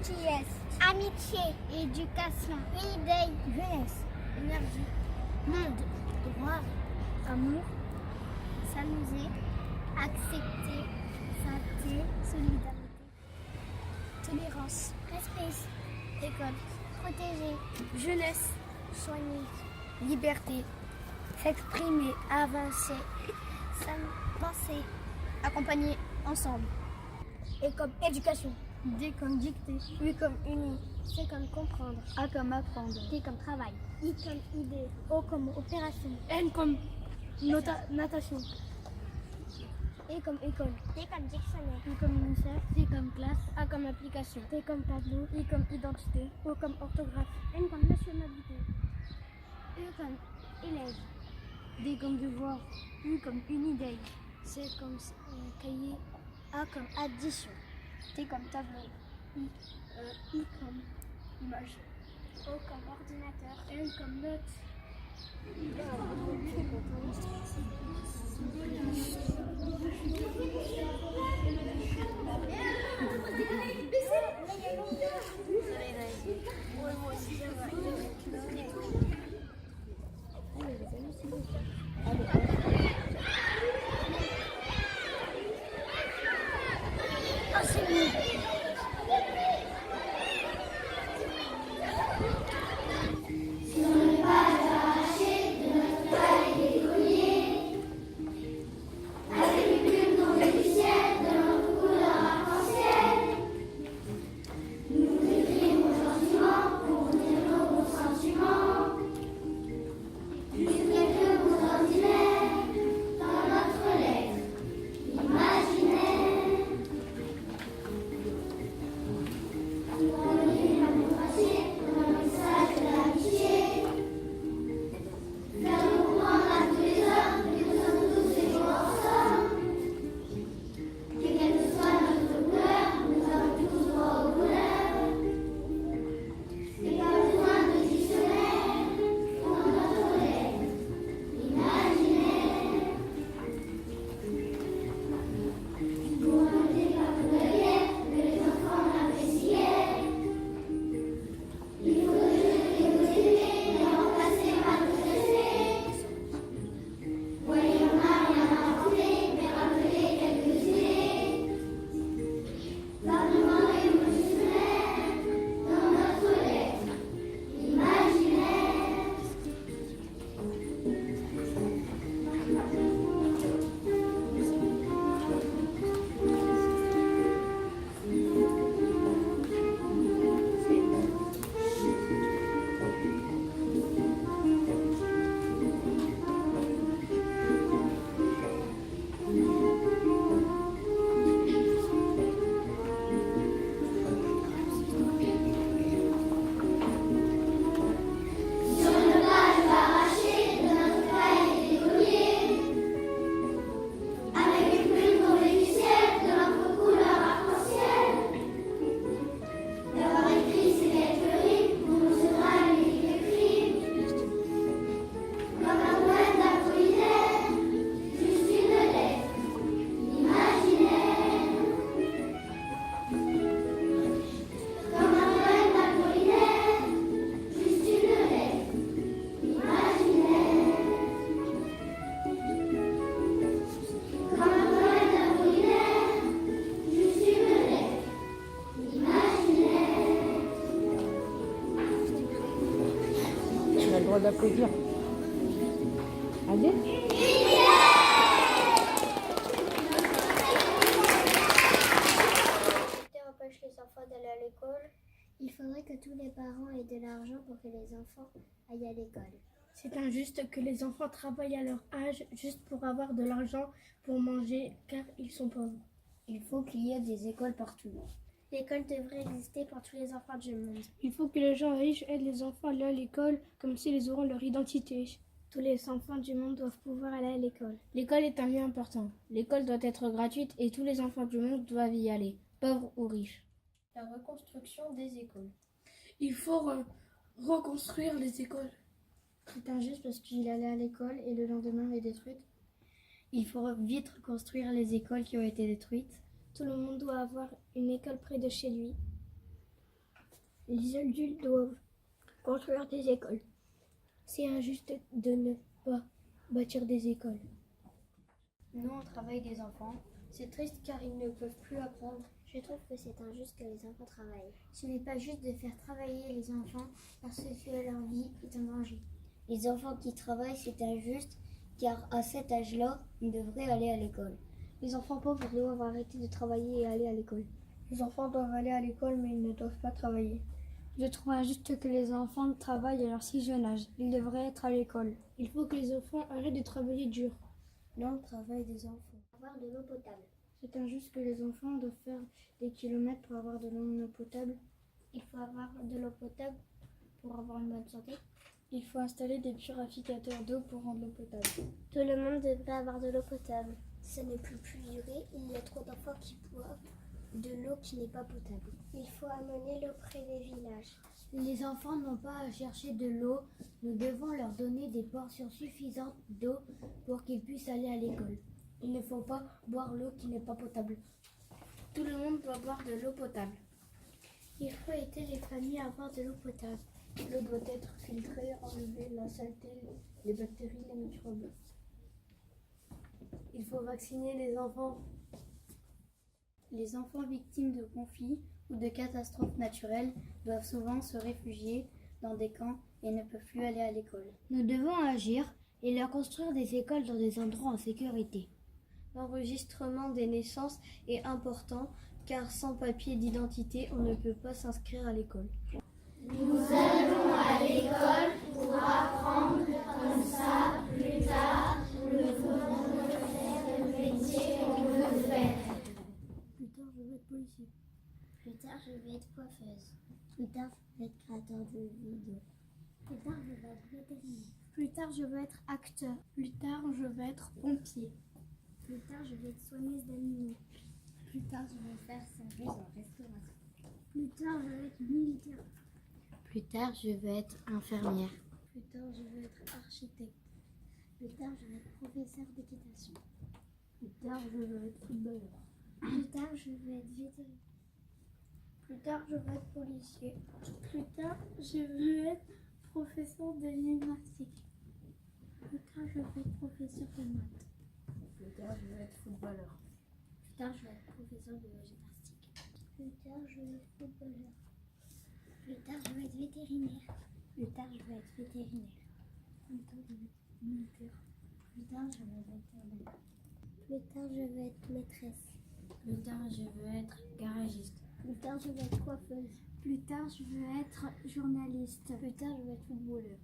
Gentillesse. Amitié. Éducation. Idée. Jeunesse. Énergie. Monde. Droit. Amour. S'amuser. Accepter. Santé. Solidarité. Tolérance. Respect. École. Protéger. Jeunesse. Soigner. Liberté. S'exprimer. Avancer. Penser. Accompagner. Ensemble. Et comme éducation. D comme dicter. U comme uni. C comme comprendre. A comme apprendre. T comme travail. I comme idée. O comme opération. N comme natation. E comme école. D comme dictionnaire. I comme UNICEF. C comme classe. A comme application. T comme tableau. I comme identité. O comme orthographe. N comme nationalité. E comme élève. D comme devoir. U comme unidée. C comme cahier. A comme addition. T comme tableau. I comme image. O comme ordinateur. N comme note. On a le droit d'applaudir. Allez. Empêche les enfants d'aller à l'école. Il faudrait que tous les parents aient de l'argent pour que les enfants aillent à l'école. C'est injuste que les enfants travaillent à leur âge juste pour avoir de l'argent pour manger car ils sont pauvres. Il faut qu'il y ait des écoles partout. L'école devrait exister pour tous les enfants du monde. Il faut que les gens riches aident les enfants à aller à l'école comme s'ils auront leur identité. Tous les enfants du monde doivent pouvoir aller à l'école. L'école est un lieu important. L'école doit être gratuite et tous les enfants du monde doivent y aller, pauvres ou riches. La reconstruction des écoles. Il faut reconstruire les écoles. C'est injuste parce qu'il allait à l'école et le lendemain elle est détruite. Il faut vite reconstruire les écoles qui ont été détruites. Tout le monde doit avoir une école près de chez lui. Les adultes doivent construire des écoles. C'est injuste de ne pas bâtir des écoles. Non au travail des enfants. C'est triste car ils ne peuvent plus apprendre. Je trouve que c'est injuste que les enfants travaillent. Ce n'est pas juste de faire travailler les enfants parce que leur vie est en danger. Les enfants qui travaillent, c'est injuste, car à cet âge-là, ils devraient aller à l'école. Les enfants pauvres doivent arrêter de travailler et aller à l'école. Les enfants doivent aller à l'école mais ils ne doivent pas travailler. Je trouve injuste que les enfants travaillent à leur si jeune âge. Ils devraient être à l'école. Il faut que les enfants arrêtent de travailler dur. Non au travail des enfants. Avoir de l'eau potable. C'est injuste que les enfants doivent faire des kilomètres pour avoir de l'eau potable. Il faut avoir de l'eau potable pour avoir une bonne santé. Il faut installer des purificateurs d'eau pour rendre l'eau potable. Tout le monde devrait avoir de l'eau potable. Ça ne peut plus durer. Il y a trop d'enfants qui boivent de l'eau qui n'est pas potable. Il faut amener l'eau près des villages. Les enfants n'ont pas à chercher de l'eau. Nous devons leur donner des portions suffisantes d'eau pour qu'ils puissent aller à l'école. Il ne faut pas boire l'eau qui n'est pas potable. Tout le monde doit boire de l'eau potable. Il faut aider les familles à avoir de l'eau potable. L'eau doit être filtrée, enlever la saleté, les bactéries, les microbes. Il faut vacciner les enfants. Les enfants victimes de conflits ou de catastrophes naturelles doivent souvent se réfugier dans des camps et ne peuvent plus aller à l'école. Nous devons agir et leur construire des écoles dans des endroits en sécurité. L'enregistrement des naissances est important car sans papier d'identité, on ne peut pas s'inscrire à l'école. Plus tard, je vais être policier. Plus tard, je vais être coiffeuse. Plus tard, je vais être créateur de vidéos. Plus tard, je vais être vétérinaire. Plus tard, je veux être acteur. Plus tard, je veux être pompier. Plus tard, je vais être soigneuse d'animaux. Plus tard, je vais faire service en restauration. Plus tard, je vais être militaire. Plus tard, je veux être infirmière. Plus tard, je vais être architecte. Plus tard, je vais être professeur d'équitation. Plus tard, je veux être footballeur. Plus tard, je vais être vétérinaire. Plus tard, je veux être policier. Plus tard, je veux être professeur de gymnastique. Plus tard, je veux être professeur de maths. Plus tard, je veux être footballeur. Plus tard, je vais être professeur de gymnastique. Plus tard, je vais être footballeur. Plus tard, je vais être vétérinaire. Plus tard, je vais être vétérinaire. Plus tard, je vais être militaire. Plus tard, je vais être vétérinaire. Plus tard, je vais être maîtresse. Plus tard, je veux être garagiste. Plus tard, je vais être coiffeuse. Plus tard, je veux être journaliste. Plus tard, je vais être footballeur.